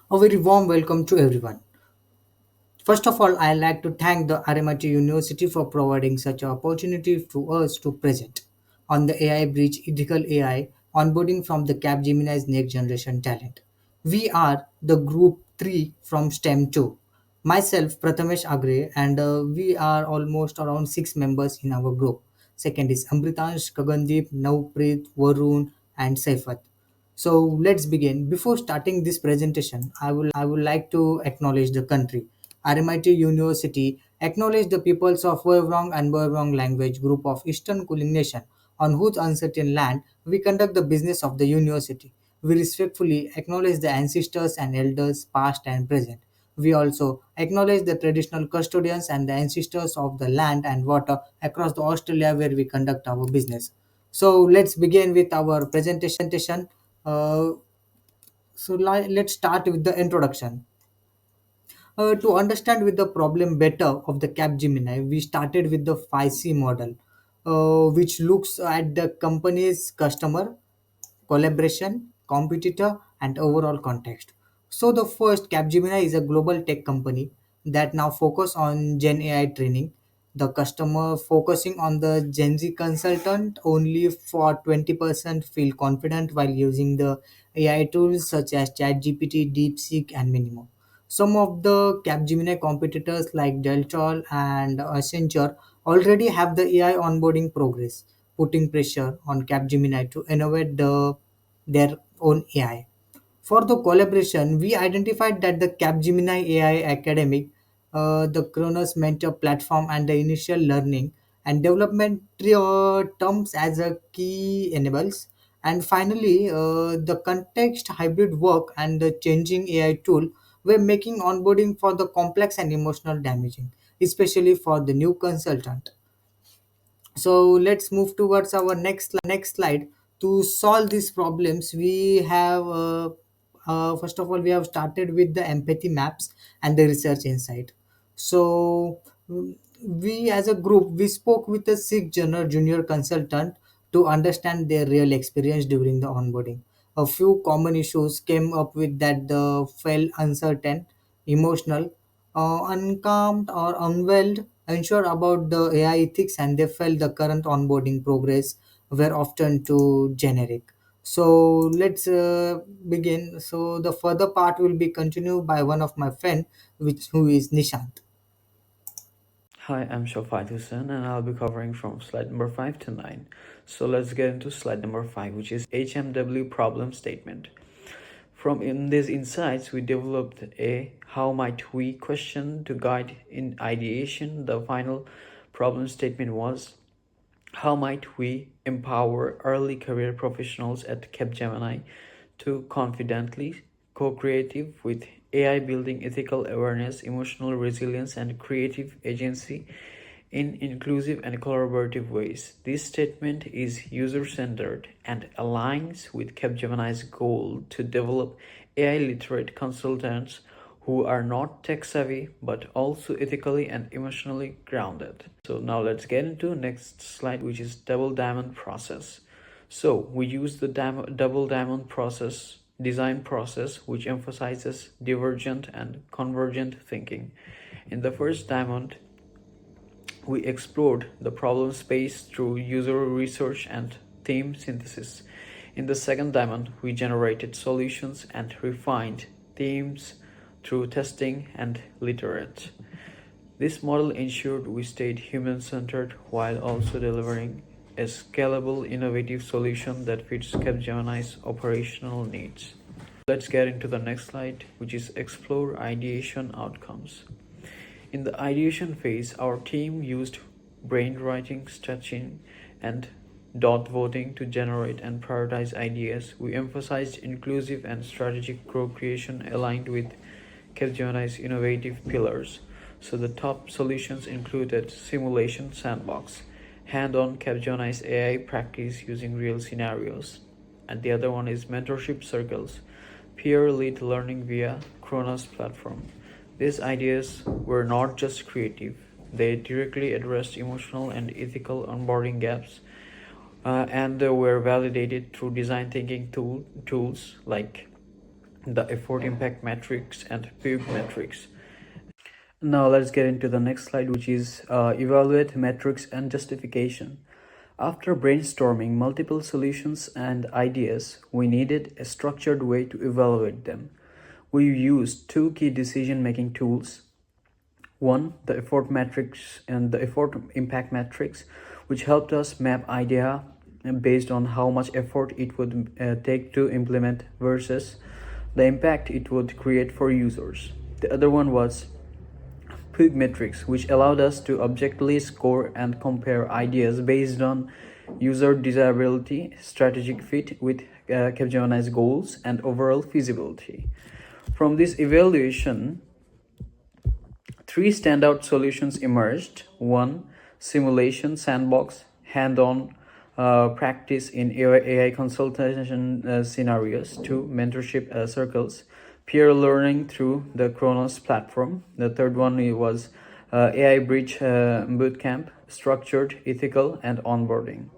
A very warm welcome to everyone. First of all, I'd like to thank the RMIT University for providing such an opportunity to us to present on the AI Bridge Ethical AI onboarding from the Capgemini's next generation talent. We are the group 3 from STEM 2. Myself, Prathamesh Agre, and we are almost around 6 members in our group. Second is Amritansh, Gagandeep, Navpreet, Varun, and Saifat. So let's begin. Before starting this presentation, I would like to acknowledge the country. RMIT University acknowledge the peoples of Woiwurrung and Woiwurrung language group of Eastern Kulin Nation on whose uncertain land we conduct the business of the university. We respectfully acknowledge the ancestors and elders past and present. We also acknowledge the traditional custodians and the ancestors of the land and water across the Australia where we conduct our business. So let's begin with our presentation. Uh, let's start with the introduction. To understand with the problem better of the Capgemini, we started with the 5C model, which looks at the company's customer, collaboration, competitor, and overall context. So the first, Capgemini is a global tech company that now focus on Gen AI training. The customer focusing on the Gen Z consultant only for 20% feel confident while using the AI tools such as ChatGPT, DeepSeek, and many more. Some of the Capgemini competitors like Delta and Accenture already have the AI onboarding progress, putting pressure on Capgemini to innovate their own AI. For the collaboration, we identified that the Capgemini AI Academic, the Kronos Mentor platform, and the initial learning and development terms as a key enables. And finally, the context hybrid work and the changing AI tool were making onboarding for the complex and emotional damaging, especially for the new consultant. So let's move towards our next slide. To solve these problems, we have first of all we have started with the empathy maps and the research insight. So we as a group we spoke with a sick junior consultant to understand their real experience during the onboarding. A few common issues came up with that the felt uncertain, emotional, uncalmed or unwelled, unsure about the AI ethics, and they felt the current onboarding progress were often too generic. So let's begin. So the further part will be continued by one of my friend, which who is Nishant. Hi, I'm Shafat Hussain and I'll be covering from slide number 5 to 9. So let's get into slide number 5, which is HMW problem statement. From in these insights, we developed a how might we question to guide in ideation. The final problem statement was how might we empower early career professionals at Capgemini to confidently co-creative with AI, building ethical awareness, emotional resilience, and creative agency in inclusive and collaborative ways. This statement is user-centered and aligns with Capgemini's goal to develop AI literate consultants who are not tech savvy but also ethically and emotionally grounded. So now let's get into next slide, which is double diamond process. So we use the double diamond process design process, which emphasizes divergent and convergent thinking. In the first diamond, we explored the problem space through user research and theme synthesis. In the second diamond, we generated solutions and refined themes through testing and literate. This model ensured we stayed human-centered while also delivering a scalable, innovative solution that fits Capgemini's operational needs. Let's get into the next slide, which is explore ideation outcomes. In the ideation phase, our team used brainwriting, stretching, and dot voting to generate and prioritize ideas. We emphasized inclusive and strategic co-creation aligned with Capgemini's innovative pillars. So the top solutions included simulation sandbox, hand-on Capgemini's AI practice using real scenarios, and the other one is mentorship circles, peer-led learning via Kronos platform. These ideas were not just creative, they directly addressed emotional and ethical onboarding gaps, and were validated through design thinking tools like the effort impact matrix, and PUG matrix. Now let's get into the next slide, which is evaluate metrics and justification. After brainstorming multiple solutions and ideas, we needed a structured way to evaluate them. We used two key decision making tools: one, the effort matrix and the effort impact matrix, which helped us map idea based on how much effort it would take to implement versus the impact it would create for users. The other one was PUG metrics, which allowed us to objectively score and compare ideas based on user desirability, strategic fit with Capgemini's goals, and overall feasibility. From this evaluation, three standout solutions emerged: one, simulation sandbox, hand on practice in AI consultation scenarios; two, mentorship circles, peer learning through the Kronos platform; the third one was AI Bridge Bootcamp, structured, ethical, and onboarding.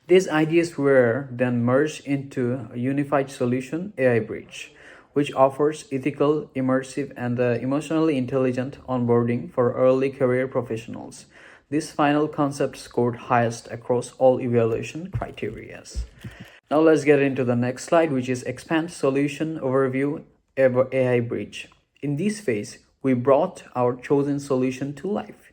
These ideas were then merged into a unified solution, AI Bridge, which offers ethical, immersive, and emotionally intelligent onboarding for early career professionals. This final concept scored highest across all evaluation criteria. Now let's get into the next slide, which is expand solution overview AI Bridge. In this phase, we brought our chosen solution to life.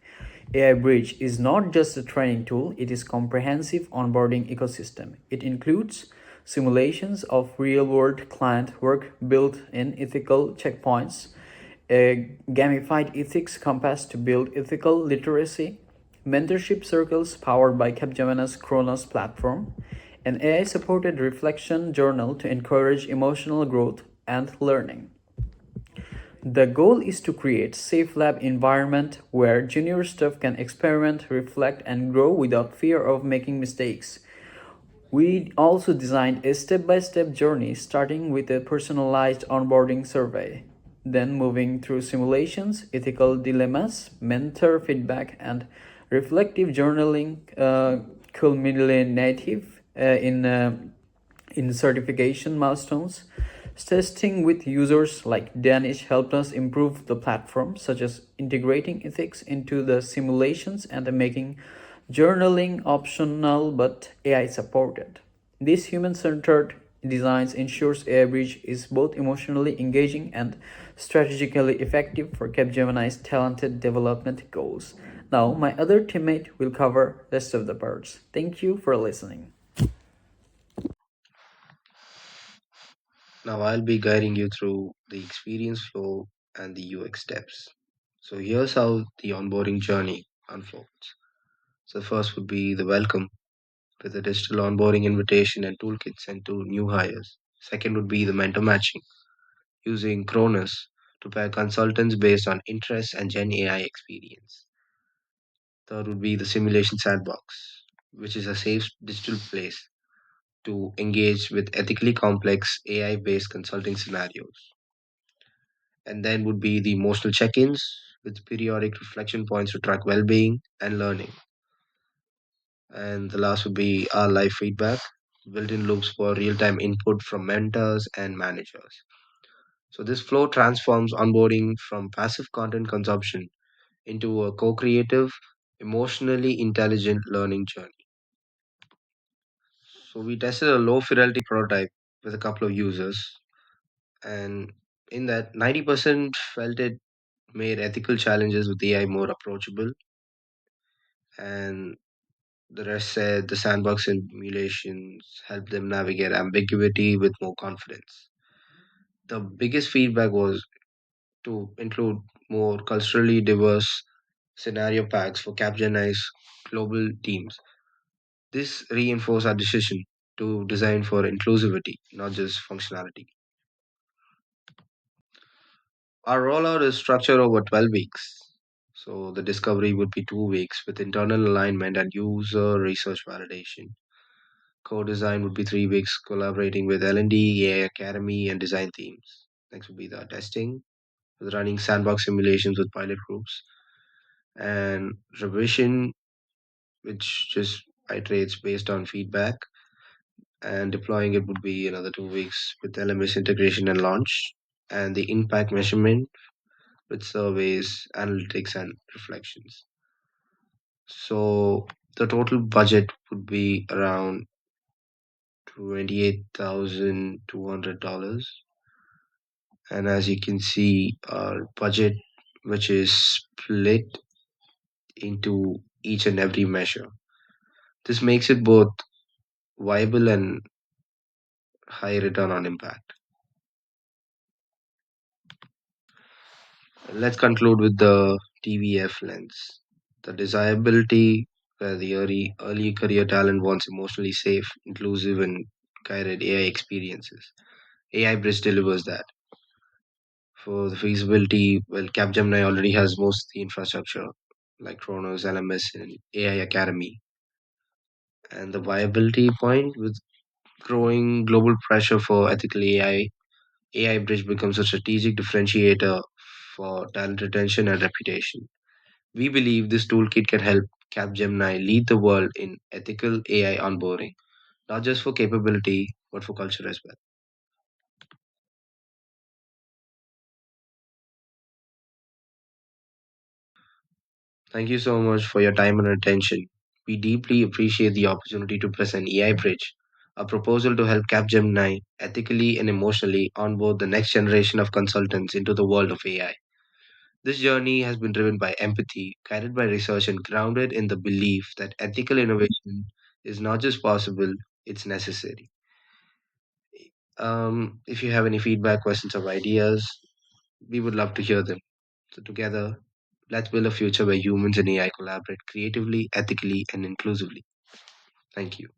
AI Bridge is not just a training tool, it is comprehensive onboarding ecosystem. It includes simulations of real-world client work built in ethical checkpoints, a gamified ethics compass to build ethical literacy, mentorship circles powered by Capgemini's Kronos platform, an AI-supported reflection journal to encourage emotional growth and learning. The goal is to create safe lab environment where junior staff can experiment, reflect, and grow without fear of making mistakes. We also designed a step-by-step journey starting with a personalized onboarding survey, then moving through simulations, ethical dilemmas, mentor feedback, and reflective journaling, culminative in certification milestones. Testing with users like Danish helped us improve the platform, such as integrating ethics into the simulations and making journaling optional but AI supported. This human-centered design ensures AI Bridge is both emotionally engaging and strategically effective for Capgemini's talented development goals. Now, my other teammate will cover rest of the parts. Thank you for listening. Now I'll be guiding you through the experience flow and the UX steps. So here's how the onboarding journey unfolds. So first would be the welcome with a digital onboarding invitation and toolkit sent to new hires. Second would be the mentor matching using Cronus to pair consultants based on interests and Gen AI experience. Third would be the simulation sandbox, which is a safe digital place to engage with ethically complex AI based consulting scenarios. And then would be the emotional check ins with periodic reflection points to track well being and learning. And the last would be our live feedback, built in loops for real time input from mentors and managers. So, this flow transforms onboarding from passive content consumption into a co creative, emotionally intelligent learning journey. So, we tested a low fidelity prototype with a couple of users, and in that, 90% felt it made ethical challenges with AI more approachable, and the rest said the sandbox simulations help them navigate ambiguity with more confidence. The biggest feedback was to include more culturally diverse scenario packs for Capgemini's global teams. This reinforced our decision to design for inclusivity, not just functionality. Our rollout is structured over 12 weeks. So the discovery would be 2 weeks with internal alignment and user research validation. Co-design would be 3 weeks, collaborating with L&D, AI Academy, and design teams. Next would be the testing, with running sandbox simulations with pilot groups, and revision, which just iterates based on feedback, and deploying it would be another 2 weeks with LMS integration and launch, and the impact measurement with surveys, analytics, and reflections. So the total budget would be around $28,200. And as you can see, our budget, which is split into each and every measure. This makes it both viable and high return on impact. Let's conclude with the TVF lens. The desirability, where the early career talent wants emotionally safe, inclusive, and guided AI experiences. AI Bridge delivers that. For the feasibility, well, Capgemini already has most of the infrastructure, like Kronos, LMS, and AI Academy. And the viability point, with growing global pressure for ethical AI Bridge becomes a strategic differentiator for talent retention and reputation. We believe this toolkit can help Capgemini lead the world in ethical AI onboarding, not just for capability, but for culture as well. Thank you so much for your time and attention. We deeply appreciate the opportunity to present AI Bridge, a proposal to help Capgemini ethically and emotionally onboard the next generation of consultants into the world of AI. This journey has been driven by empathy, guided by research, and grounded in the belief that ethical innovation is not just possible, it's necessary. If you have any feedback, questions, or ideas, we would love to hear them. So, together, let's build a future where humans and AI collaborate creatively, ethically, and inclusively. Thank you.